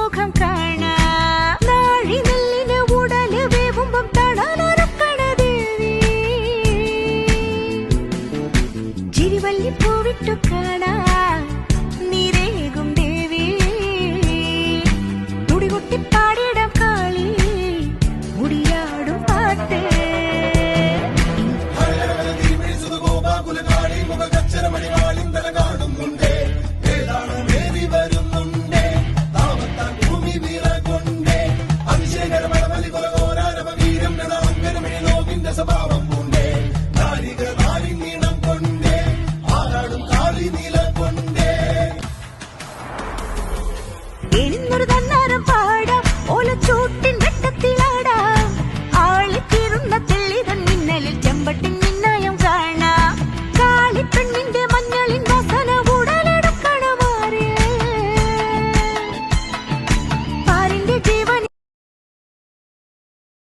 മുഖം കാണാം. നാഴി നെല്ലിന് ഉടല് വേവുമ്പം തണലൊരുക്കണ ദേവി. ചിരിവല്ലിപ്പൂവിട്ടു കാണാം നിരേകും ദേവി. തുടികൊട്ടി പാടിയിടം കാളി മുടിയാടും പാട്ട്. സ്വഭാവം കൊണ്ടേ നാരിക നാരി നീളം കൊണ്ടേ ആരാടും കാളി നീല കൊണ്ടേ. എനിന്നൊരു